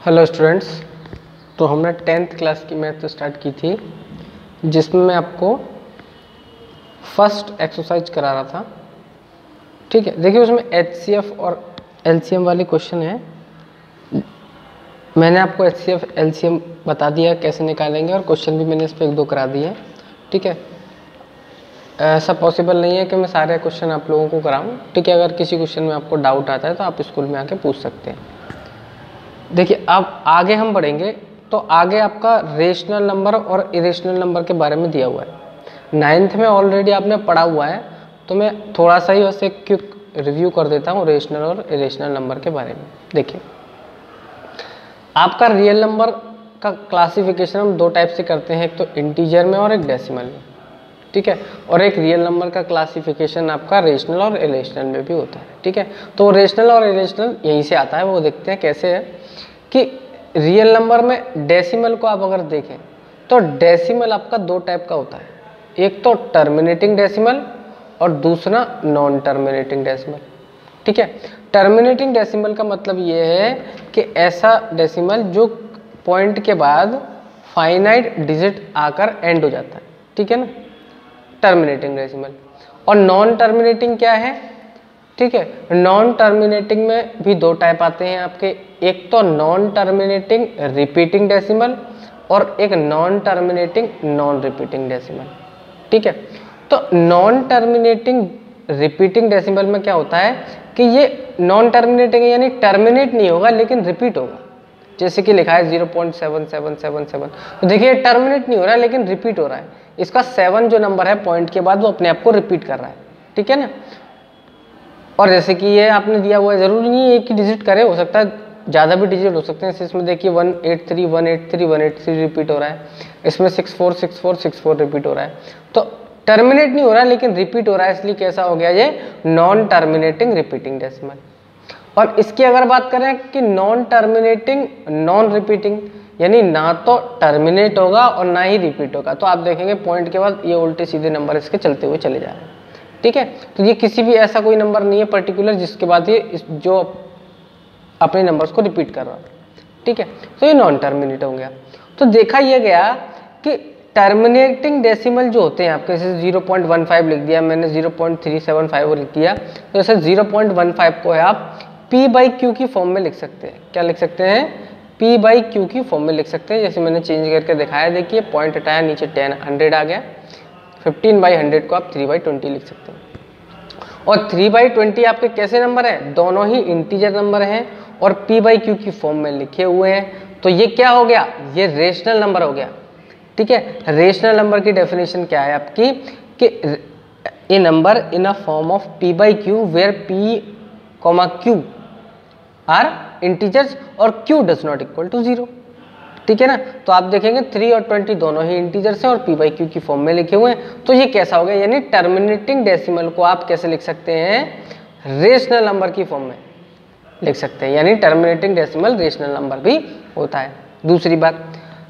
Hello students. तो हमने 10th class की मैथ स्टार्ट की थी, जिसमें मैं आपको फर्स्ट एक्सरसाइज करा रहा था। ठीक है, देखिए उसमें HCF और LCM वाले क्वेश्चन है। मैंने आपको HCF LCM बता दिया कैसे निकालेंगे, और क्वेश्चन भी मैंने इस पर 1-2 करा दिए। ठीक है, ऐसा पॉसिबल नहीं है कि मैं सारे क्वेश्चन आप लोगों को कराऊं। ठीक है, अगर किसी क्वेश्चन में आपको डाउट आता है तो आप स्कूल में आके पूछ सकते हैं। देखिए अब आगे हम बढ़ेंगे, तो आगे आपका रेशनल नंबर और इरेशनल नंबर के बारे में दिया हुआ है। 9th में ऑलरेडी आपने पढ़ा हुआ है, तो मैं थोड़ा सा ही वैसे क्विक रिव्यू कर देता हूँ रेशनल और इरेशनल नंबर के बारे में। देखिए आपका रियल नंबर का क्लासिफिकेशन हम 2 टाइप से करते हैं, एक तो इंटीजर में और एक डेसिमल में। ठीक है, और एक रियल नंबर का क्लासिफिकेशन आपका रेशनल और इरेशनल में भी होता है। ठीक है, तो रेशनल और इरेशनल यहीं से आता है। वो देखते हैं कैसे है कि रियल नंबर में डेसिमल को आप अगर देखें तो डेसिमल आपका 2 टाइप का होता है, एक तो टर्मिनेटिंग डेसिमल और दूसरा नॉन टर्मिनेटिंग डेसिमल। ठीक है, टर्मिनेटिंग डेसिमल का मतलब ये है कि ऐसा डेसिमल जो पॉइंट के बाद फाइनाइट डिजिट आकर एंड हो जाता है। ठीक है ना, टर्मिनेटिंग डेसिमल। और नॉन टर्मिनेटिंग क्या है? ठीक है, नॉन टर्मिनेटिंग में भी 2 टाइप आते हैं आपके, एक तो नॉन टर्मिनेटिंग रिपीटिंग डेसिमल और एक non terminating non repeating decimal. ठीक है, तो नॉन टर्मिनेटिंग रिपीटिंग डेसिमल में क्या होता है कि ये नॉन टर्मिनेटिंग यानी टर्मिनेट नहीं होगा लेकिन रिपीट होगा। जैसे कि लिखा है 0.7777, तो देखिए टर्मिनेट नहीं हो रहा है लेकिन रिपीट हो रहा है। इसका 7 जो नंबर है पॉइंट के बाद वो अपने आप को रिपीट कर रहा है। ठीक है ना, और जैसे कि ये आपने दिया हुआ है, जरूरी नहीं है एक ही डिजिट करे, हो सकता है ज़्यादा भी डिजिट हो सकते हैं। इसमें देखिए 183 183 183 रिपीट हो रहा है, इसमें 64 64 64 रिपीट हो रहा है। तो टर्मिनेट नहीं हो रहा है लेकिन रिपीट हो रहा है, इसलिए कैसा हो गया ये नॉन टर्मिनेटिंग रिपीटिंग डेसिमल। और इसकी अगर बात करें कि नॉन टर्मिनेटिंग नॉन रिपीटिंग, यानी ना तो टर्मिनेट होगा और ना ही रिपीट होगा, तो आप देखेंगे पॉइंट के बाद ये उल्टे सीधे नंबर इसके चलते हुए चले जा रहे हैं। ठीक है, तो ये किसी भी ऐसा कोई नंबर नहीं है पर्टिकुलर जिसके बाद ये जो अपने नंबर्स को रिपीट कर रहा है। ठीक है, तो ये नॉन टर्मिनेट हो गया। तो देखा यह गया कि टर्मिनेटिंग डेसिमल जो होते हैं आपके, जैसे 0.15 लिख दिया मैंने, 0.375 लिख दिया, तो जैसे 0.15 को है आप P/Q की फॉर्म में लिख सकते हैं। क्या लिख सकते हैं? P/Q की फॉर्म में लिख सकते हैं। जैसे मैंने चेंज करके दिखाया, देखिए पॉइंट हटाया, नीचे 100 आ गया। 15/100 को आप 3/20 लिख सकते हैं। और 3/20 आपके कैसे नंबर है? दोनों ही इंटीजर नंबर हैं और P/Q की फॉर्म में लिखे हुए हैं। तो ये क्या हो गया? ये रेशनल नंबर हो गया। ठीक है, रेशनल नंबर की डेफिनेशन क्या है आपकी कि a number in a form of P/Q where P, Q are integers और Q does not equal to 0। ठीक है ना, तो आप देखेंगे 3 और 20 दोनों ही इंटीजर्स हैं और P/Q की फॉर्म में लिखे हुए हैं। तो ये कैसा हो गया? यानी टर्मिनेटिंग डेसिमल को आप कैसे लिख सकते हैं? रेशनल नंबर की फॉर्म में लिख सकते हैं, यानी टर्मिनेटिंग डेसिमल रेशनल नंबर भी होता है। दूसरी बात,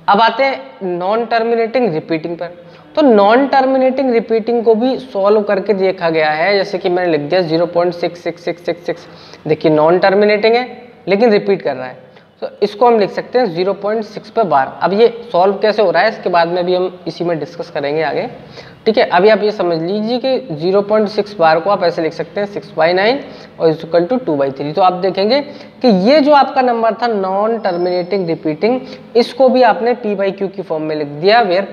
अब आते हैं नॉन टर्मिनेटिंग रिपीटिंग पर। तो नॉन टर्मिनेटिंग रिपीटिंग को भी सॉल्व करके देखा गया है। जैसे कि मैंने लिख दिया 0.66666, देखिए नॉन टर्मिनेटिंग है लेकिन रिपीट कर रहा है, तो इसको हम लिख सकते हैं 0.6 पर बार। अब ये सॉल्व कैसे हो रहा है इसके बाद में भी हम इसी में डिस्कस करेंगे आगे। ठीक है, अभी आप ये समझ लीजिए कि 0.6 बार को आप ऐसे लिख सकते हैं 6/9 और इक्वल टू 2/3। तो आप देखेंगे कि ये जो आपका नंबर था नॉन टर्मिनेटिंग रिपीटिंग, इसको भी आपने P/Q की फॉर्म में लिख दिया, वेयर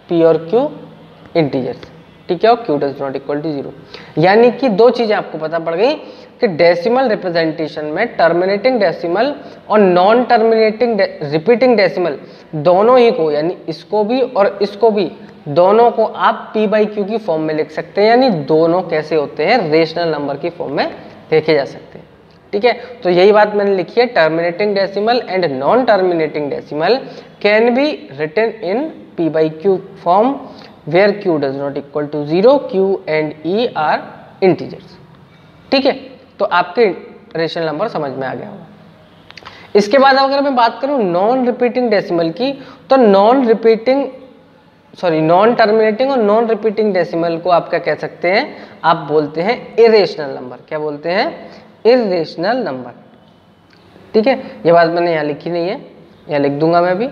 P और Q इंटीजर्स। ठीक है, और Q does not equal to 0। यानी कि 2 चीजें आपको पता पड़ गई कि डेसिमल रिप्रेजेंटेशन में टर्मिनेटिंग डेसिमल और नॉन टर्मिनेटिंग रिपीटिंग डेसिमल दोनों ही को, यानी इसको भी और इसको भी, दोनों को आप P/Q की फॉर्म में लिख सकते हैं। यानी दोनों कैसे होते हैं? रेशनल नंबर की फॉर्म में देखे जा सकते हैं। ठीक है, तो यही बात मैंने लिखी है, terminating decimal and non terminating decimal can be written in P/Q form where Q does not equal to 0, Q and E are integers. ठीक है, तो आपके रेशनल नंबर समझ में आ गया होगा। इसके बाद अगर मैं बात करूं नॉन रिपीटिंग डेसिमल की, तो नॉन टर्मिनेटिंग और नॉन रिपीटिंग डेसिमल को आप क्या कह सकते हैं? आप बोलते हैं इरेशनल नंबर। क्या बोलते हैं? Irrational number. ठीक है, ये बात मैंने यहाँ लिखी नहीं है, यहाँ लिख दूंगा मैं भी,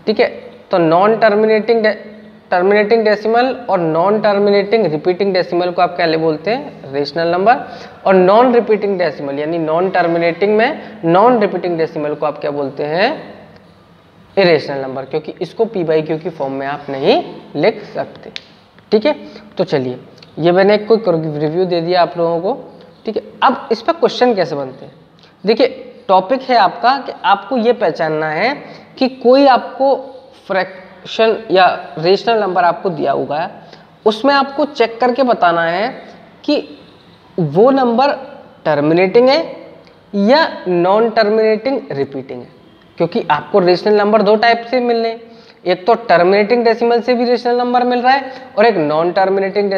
ठीक है। तो नॉन टर्मिनेटिंग डेसिमल और नॉन टर्मिनेटिंग रिपीटिंग डेसिमल को आप क्या बोलते हैं, रेशनल नंबर। और नॉन रिपीटिंग डेसिमल यानी नॉन टर्मिनेटिंग में नॉन रिपीटिंग डेसिमल को आप क्या बोलते हैं, इरेशनल नंबर, क्योंकि इसको पी बाई क्यू की फॉर्म में आप नहीं लिख सकते, ठीक है। तो चलिए, ये मैंने एक कोई रिव्यू दे दिया आप लोगों को, ठीक है। अब इस पर क्वेश्चन कैसे बनते हैं, देखिए टॉपिक है आपका कि आपको ये पहचानना है कि कोई आपको फ्रैक्शन या रेशनल नंबर आपको दिया हुआ है, उसमें आपको चेक करके बताना है कि वो नंबर टर्मिनेटिंग है या नॉन टर्मिनेटिंग रिपीटिंग है, क्योंकि आपको रेशनल नंबर दो टाइप से मिल रहे हैं, एक तो टर्मिनेटिंग डेसिमल से भी रेशनल नंबर मिल रहा है और एक नॉन टर्मिनेटिंग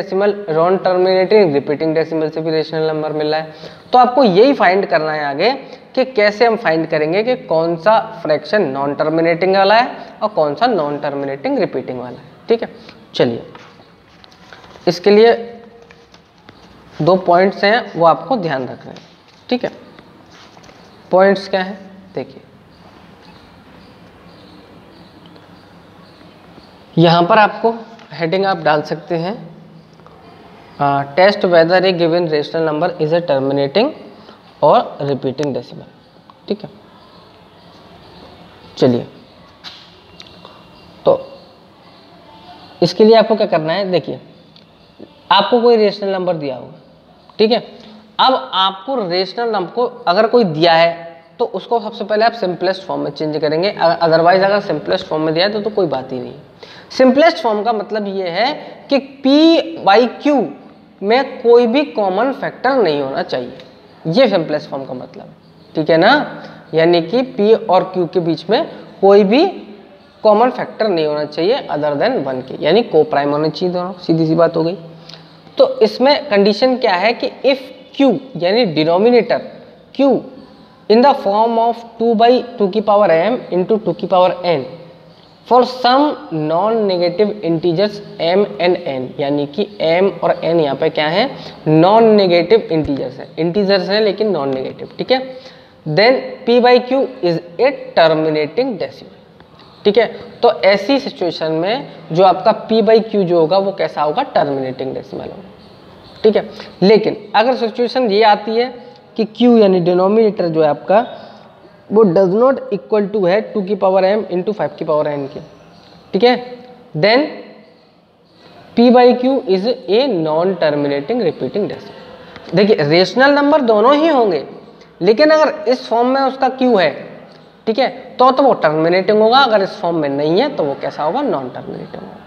रिपीटिंग डेसिमल से भी रेशनल नंबर मिल रहा है। तो आपको यही फाइंड करना है आगे कि कैसे हम फाइंड करेंगे कि कौन सा फ्रैक्शन नॉन टर्मिनेटिंग वाला है और कौन सा नॉन टर्मिनेटिंग रिपीटिंग वाला है, ठीक है। चलिए, इसके लिए 2 पॉइंट्स हैं, वो आपको ध्यान रखना है, ठीक है। पॉइंट्स क्या है, देखिए यहाँ पर आपको हेडिंग आप डाल सकते हैं, test whether a given rational number is a terminating और रिपीटिंग डेसिमल, ठीक है। चलिए, तो इसके लिए आपको क्या करना है, देखिए आपको कोई रेशनल नंबर दिया होगा, ठीक है। अब आपको रेशनल नंबर को अगर कोई दिया है तो उसको सबसे पहले आप सिंपलेस्ट फॉर्म में चेंज करेंगे, अदरवाइज अगर सिंपलेस्ट फॉर्म में दिया है तो कोई बात ही नहीं। सिंपलेस्ट फॉर्म का मतलब ये है कि P बाई Q में कोई भी कॉमन फैक्टर नहीं होना चाहिए, ये सिंपलेस्ट फॉर्म का मतलब है, ठीक है ना। यानी कि P और Q के बीच में कोई भी कॉमन फैक्टर नहीं होना चाहिए अदर देन 1 के, यानी को प्राइम होना चाहिए दोनों, सीधी सी बात हो गई। तो इसमें कंडीशन क्या है कि इफ Q यानी denominator Q in the form of 2 by 2 की पावर m into 2 की power n for some non-negative integers m and n, यानी कि m और n यहाँ पे क्या है, नॉन नेगेटिव इंटीजर्स है, इंटीजर्स है लेकिन नॉन नेगेटिव, ठीक है। Then p by q is a terminating decimal, ठीक है। तो ऐसी सिचुएशन में जो आपका p by q जो होगा वो कैसा होगा, टर्मिनेटिंग डेसिमल होगा, ठीक है। लेकिन अगर सिचुएशन ये आती है कि q यानी डिनोमिनेटर जो है आपका वो डज नॉट इक्वल टू है 2 की पावर m इंटू 5 की पावर n के, ठीक है, then p by Q is a non terminating repeating decimal. देखिए रेशनल नंबर दोनों ही होंगे, लेकिन अगर इस फॉर्म में उसका q है, ठीक है, तो वो टर्मिनेटिंग होगा, अगर इस फॉर्म में नहीं है तो वो कैसा होगा, नॉन टर्मिनेटिंग होगा,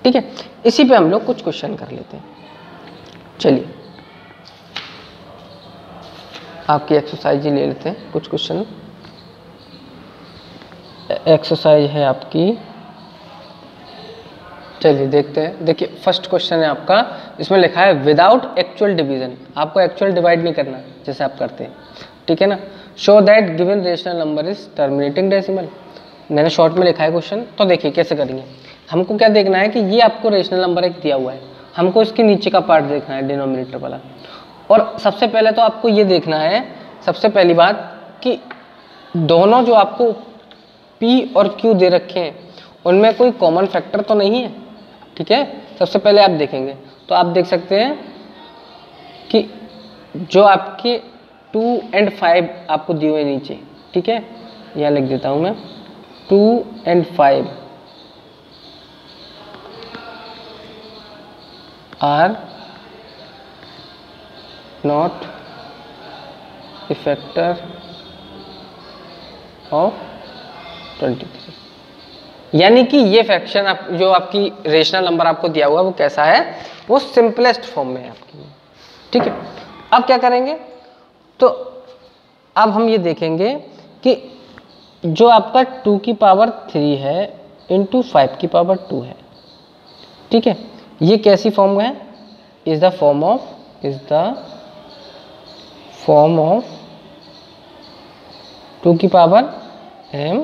ठीक है। इसी पे हम लोग कुछ क्वेश्चन कर लेते हैं। चलिए आपकी एक्सरसाइज ही ले लेते हैं, कुछ क्वेश्चन। एक्सरसाइज है आपकी, चलिए देखते हैं। देखिए फर्स्ट क्वेश्चन है आपका, इसमें लिखा है विदाउट एक्चुअल डिवीजन, आपको एक्चुअल डिवाइड नहीं करना जैसे आप करते हैं, ठीक है ना। Show that given rational number is terminating decimal, मैंने शॉर्ट में लिखा है क्वेश्चन। तो देखिए कैसे करेंगे, हमको क्या देखना है कि ये आपको रेशनल नंबर एक दिया हुआ है, हमको इसके नीचे का पार्ट देखना है, डिनोमिनेटर वाला। और सबसे पहले तो आपको ये देखना है, सबसे पहली बात कि दोनों जो आपको P और Q दे रखे हैं उनमें कोई कॉमन फैक्टर तो नहीं है, ठीक है। सबसे पहले आप देखेंगे तो आप देख सकते हैं कि जो आपके 2 और 5 आपको दिए हुए नीचे, ठीक है, यहाँ लिख देता हूँ मैं, 2 और 5 are not a factor of 23, यानी कि ये फ्रैक्शन आप जो आपकी रेशनल नंबर आपको दिया हुआ है वो कैसा है, वो सिंपलेस्ट फॉर्म में है आपकी, ठीक है। अब क्या करेंगे, तो अब हम ये देखेंगे कि जो आपका 2 की पावर 3 है इंटू 5 की पावर 2 है, ठीक है, ये कैसी फॉर्म है, इज द फॉर्म ऑफ 2 की पावर m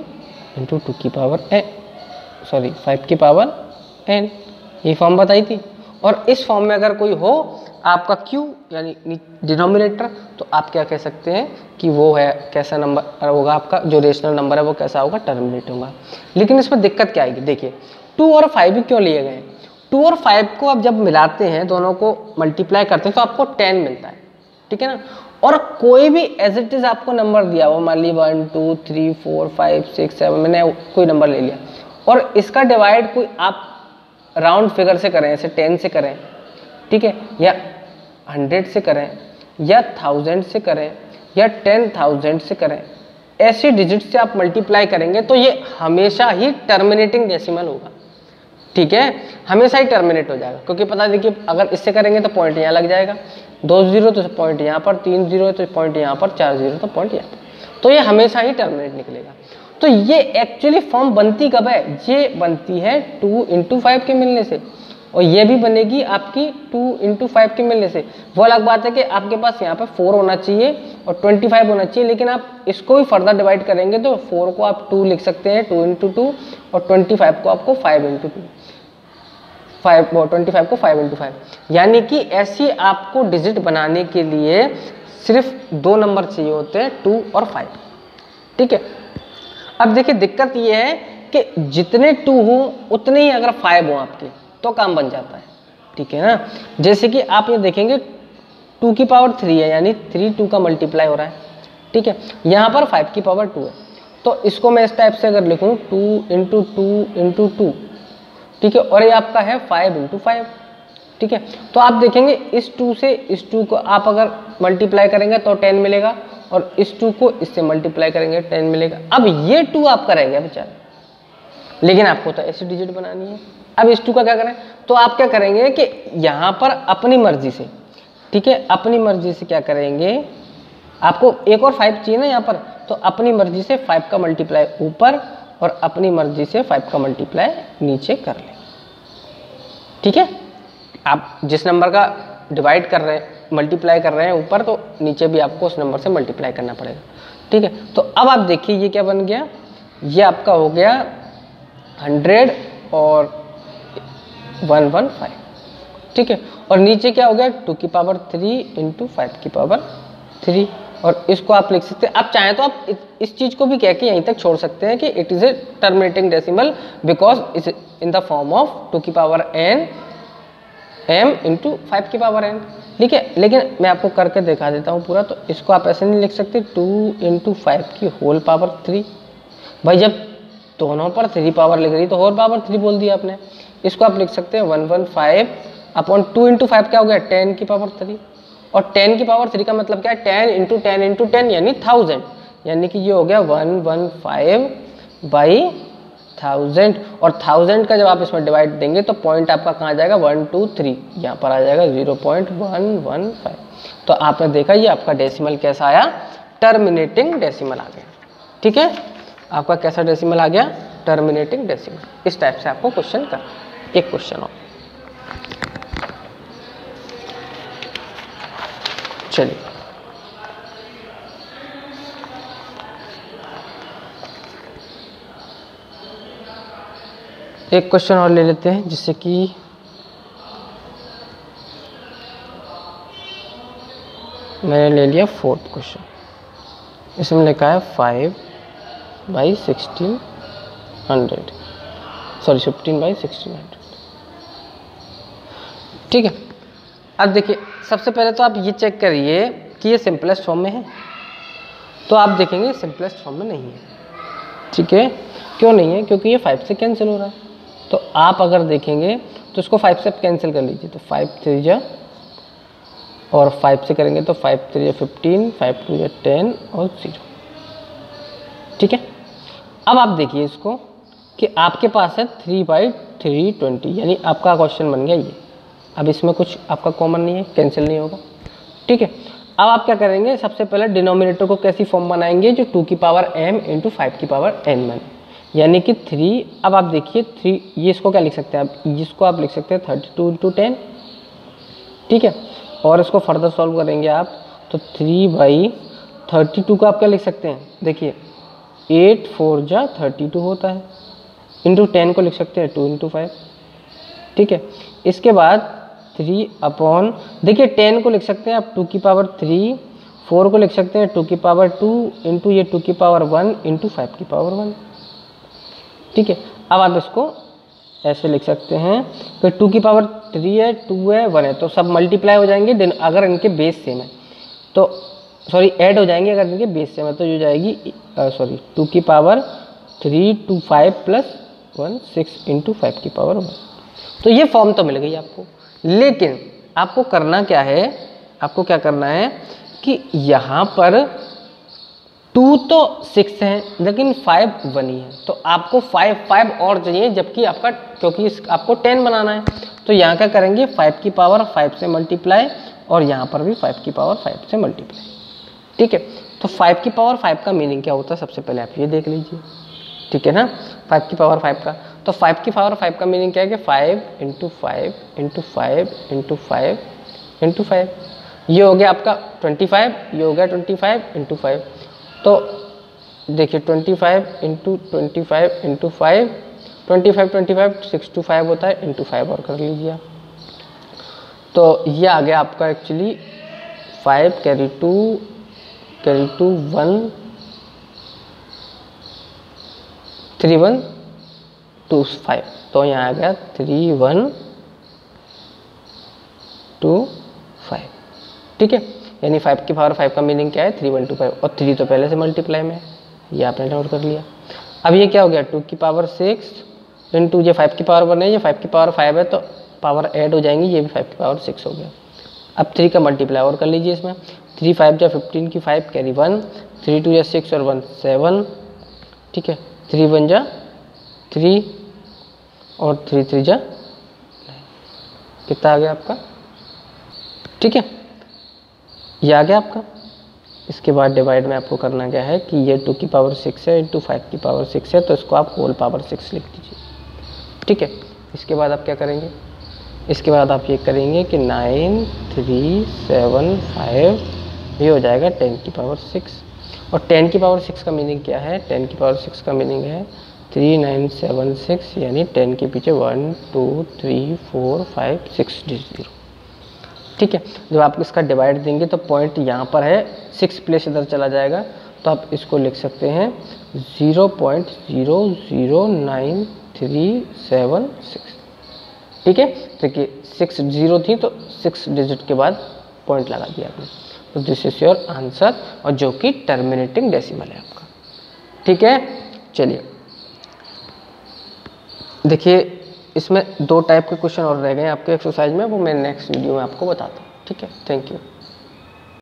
इंटू 2 की पावर n, सॉरी 5 की पावर n, ये फॉर्म बताई थी। और इस फॉर्म में अगर कोई हो आपका q यानी डिनोमिनेटर, तो आप क्या कह सकते हैं कि वो है कैसा नंबर होगा, आपका जो रेशनल नंबर है वो कैसा होगा, टर्मिनेट होगा। लेकिन इसमें दिक्कत क्या आएगी, देखिए 2 और 5 भी क्यों लिए गए हैं, 2 और 5 को आप जब मिलाते हैं, दोनों को मल्टीप्लाई करते हैं तो आपको 10 मिलता है, ठीक है ना। और कोई भी एज इट इज आपको नंबर दिया हुआ, मान ली 1 2 3 4 5 6 7, मैंने कोई नंबर ले लिया और इसका डिवाइड कोई आप राउंड फिगर से करें, जैसे 10 से करें, ठीक है, या 100 से करें, या 1000 से करें, या 10,000 से करें, ऐसी डिजिट से आप मल्टीप्लाई करेंगे तो ये हमेशा ही टर्मिनेटिंग डेसिमल होगा, ठीक है, हमेशा ही टर्मिनेट हो जाएगा। क्योंकि पता देखिए अगर इससे करेंगे तो पॉइंट यहाँ लग जाएगा, 2 0 तो पॉइंट यहाँ पर, 3 0 तो पॉइंट यहाँ पर, 4 0 तो पॉइंट यहाँ पर, तो ये हमेशा ही टर्मिनेट निकलेगा। तो ये एक्चुअली फॉर्म बनती कब है, ये बनती है 2 × 5 के मिलने से, और ये भी बनेगी आपकी 2 × 5 के मिलने से। वो अलग बात है कि आपके पास यहाँ पे 4 होना चाहिए और 25 होना चाहिए, लेकिन आप इसको भी फर्दर डिवाइड करेंगे तो 4 को आप 2 लिख सकते हैं, 2 × 2, और 25 को आपको 5 × 2, 25 को 5 × 5, यानी कि ऐसी आपको डिजिट बनाने के लिए सिर्फ 2 नंबर चाहिए होते हैं, 2 और 5, ठीक है। अब देखिए दिक्कत ये है कि जितने 2 हो उतने ही अगर 5 हो आपके तो काम बन जाता है, ठीक है ना। जैसे कि आप ये देखेंगे 2 की पावर 3 है, यानी 3 2 का मल्टीप्लाई हो रहा है, ठीक है। यहाँ पर 5 की पावर 2 है, तो इसको मैं इस टाइप से अगर लिखूँ 2 × 2 × 2, ठीक है, और ये आपका है 5 × 5, ठीक है। तो आप देखेंगे इस 2 से इस 2 को आप अगर मल्टीप्लाई करेंगे तो 10 मिलेगा, और इस 2 को इससे मल्टीप्लाई करेंगे 10 मिलेगा। अब ये 2 आपका रह गया बेचारा, लेकिन आपको तो ऐसी डिजिट बनानी है। अब इस 2 का क्या करें, तो आप क्या करेंगे कि यहाँ पर अपनी मर्जी से, ठीक है, अपनी मर्जी से क्या करेंगे, आपको एक और 5 चाहिए ना यहाँ पर, तो अपनी मर्जी से 5 का मल्टीप्लाई ऊपर और अपनी मर्जी से 5 का मल्टीप्लाई नीचे कर लें, ठीक है। आप जिस नंबर का डिवाइड कर रहे हैं, मल्टीप्लाई कर रहे हैं ऊपर, तो नीचे भी आपको उस नंबर से मल्टीप्लाई करना पड़ेगा, ठीक है। तो अब आप देखिए ये क्या बन गया, ये आपका हो गया 100 और 115, ठीक है, और नीचे क्या हो गया 2 की पावर 3 × 5 की पावर 3, और इसको आप लिख सकते हैं। आप चाहें तो आप इस चीज को भी कह के यहीं तक छोड़ सकते हैं कि it is a terminating decimal because is in the form of 2 की पावर n m × 5 की पावर n, ठीक है। लेकिन मैं आपको करके दिखा देता हूँ पूरा, तो इसको आप ऐसे नहीं लिख सकते 2 × 5 की होल पावर 3, भाई जब दोनों पर 3 पावर लिख रही तो होल पावर 3 बोल दिया आपने। इसको आप लिख सकते हैं 115 अपॉन 2 × 5 क्या हो गया 10 की पावर 3, और 10 की पावर 3 का मतलब क्या है 10 × 10 × 10 यानी 1000, यानी कि ये हो गया 115/1000, और 1000 का जब आप इसमें डिवाइड देंगे तो पॉइंट आपका कहाँ जाएगा 1 2 3, यहाँ पर आ जाएगा 0.115। तो आपने देखा ये आपका डेसिमल कैसा आया, टर्मिनेटिंग डेसिमल आ गया, ठीक है। आपका कैसा डेसिमल आ गया, टर्मिनेटिंग डेसिमल। इस टाइप से आपको क्वेश्चन कर, एक क्वेश्चन और चलिए एक क्वेश्चन और ले लेते हैं, जिससे कि मैंने ले लिया 4th क्वेश्चन। इसमें लिखा है 5/1600, सॉरी 15/1600, ठीक है। अब देखिए सबसे पहले तो आप ये चेक करिए कि ये सिंपलेस्ट फॉर्म में है, तो आप देखेंगे सिंपलेस्ट फॉर्म में नहीं है, ठीक है। क्यों नहीं है, क्योंकि ये 5 से कैंसिल हो रहा है। तो आप अगर देखेंगे तो इसको 5 से कैंसिल कर लीजिए, तो 5 3 जा, और 5 से करेंगे तो 5 3 जा 15, 5 2 जा 10 और 0, ठीक है। अब आप देखिए इसको कि आपके पास है 3/320, यानी आपका क्वेश्चन बन गया ये। अब इसमें कुछ आपका कॉमन नहीं है, कैंसिल नहीं होगा, ठीक है। अब आप क्या करेंगे, सबसे पहले डिनोमिनेटर को कैसी फॉर्म बनाएंगे, जो 2 की पावर m × 5 की पावर n बने, यानी कि 3। अब आप देखिए 3, ये इसको क्या लिख सकते हैं आप, इसको आप लिख सकते हैं 32 × 10, ठीक है। और इसको फर्दर सॉल्व करेंगे आप तो 3/32 को आप क्या लिख सकते हैं, देखिए 8 4 जा 32 होता है, इंटू 10 को लिख सकते हैं 2 × 5, ठीक है। इसके बाद 3 अपॉन, देखिए 10 को लिख सकते हैं आप 2 की पावर 3, 4 को लिख सकते हैं 2 की पावर 2 इंटू ये 2 की पावर 1 इंटू 5 की पावर 1। ठीक है, अब आप इसको ऐसे लिख सकते हैं कि 2 की पावर 3 है, 2 है, 1 है, तो सब मल्टीप्लाई हो जाएंगे अगर इनके बेस सेम है तो, सॉरी ऐड हो जाएंगे अगर इनके बेस सेम है तो जो जाएगी 2 की पावर 3 2 5 प्लस 1 6 इंटू 5 की पावर 1। तो ये फॉर्म तो मिल गई आपको, लेकिन आपको करना क्या है, आपको क्या करना है कि यहाँ पर 2 तो 6 है लेकिन 5 1 ही है, तो आपको 5 और चाहिए, जबकि आपका क्योंकि आपको 10 बनाना है तो यहाँ क्या करेंगे 5 की पावर 5 से मल्टीप्लाई और यहाँ पर भी 5 की पावर 5 से मल्टीप्लाई। ठीक है, तो 5 की पावर 5 का मीनिंग क्या होता है सबसे पहले आप ये देख लीजिए। ठीक है ना, 5 की पावर 5 का, तो 5 की पावर 5 का मीनिंग क्या है कि 5 इंटू 5 इंटू 5 इंटू 5 इंटू 5, ये हो गया आपका 25, ये हो गया 25 इंटू 5। तो देखिए 25 इंटू 25 इंटू 5, 25 6 to 5 होता है, इंटू 5 और कर लीजिए आप। तो ये आ गया आपका एक्चुअली 5 कैरी टू 1 3 1 2 5, तो यहाँ आ गया 3 1 2 5। ठीक है, यानी 5 की पावर 5 का मीनिंग क्या है 3 1 2 5, और 3 तो पहले से मल्टीप्लाई में है, ये आपने नोट कर लिया। अब ये क्या हो गया 2 की पावर 6 इंटू ये 5 की पावर 1 है, ये 5 की पावर 5 है, तो पावर ऐड हो जाएंगी, ये भी 5 की पावर 6 हो गया। अब 3 का मल्टीप्लाई और कर लीजिए इसमें, 3 5 जा 15 की 5 कैरी 1, 3 2 जा 6 और 1 7। ठीक है, 3 1 जा 3 और 3 3 जा 9, कितना आ गया आपका। ठीक है, ये आ गया आपका। इसके बाद डिवाइड में आपको करना क्या है कि ये 2 की पावर 6 है इंटू 5 की पावर 6 है, तो इसको आप होल पावर 6 लिख दीजिए। ठीक है, इसके बाद आप क्या करेंगे, इसके बाद आप ये करेंगे कि 9 3 7 5, ये हो जाएगा 10 की पावर 6, और 10 की पावर 6 का मीनिंग क्या है, 10 की पावर 6 का मीनिंग है 3 9 7 6, यानी 10 के पीछे 1 2 3 4 5 6 डिजिट 0। ठीक है, जब आप इसका डिवाइड देंगे तो पॉइंट यहाँ पर है, 6 प्लेस इधर चला जाएगा, तो आप इसको लिख सकते हैं 0.00937 ठीक है, देखिए 6 0 थी तो 6 डिजिट के बाद पॉइंट लगा दिया आपने, तो दिस इज योर आंसर, और जो कि टर्मिनेटिंग डेसिमल है आपका। ठीक है, चलिए देखिए इसमें 2 टाइप के क्वेश्चन और रह गए हैं आपके एक्सरसाइज में, वो मैं नेक्स्ट वीडियो में आपको बताता हूँ। ठीक है, थैंक यू।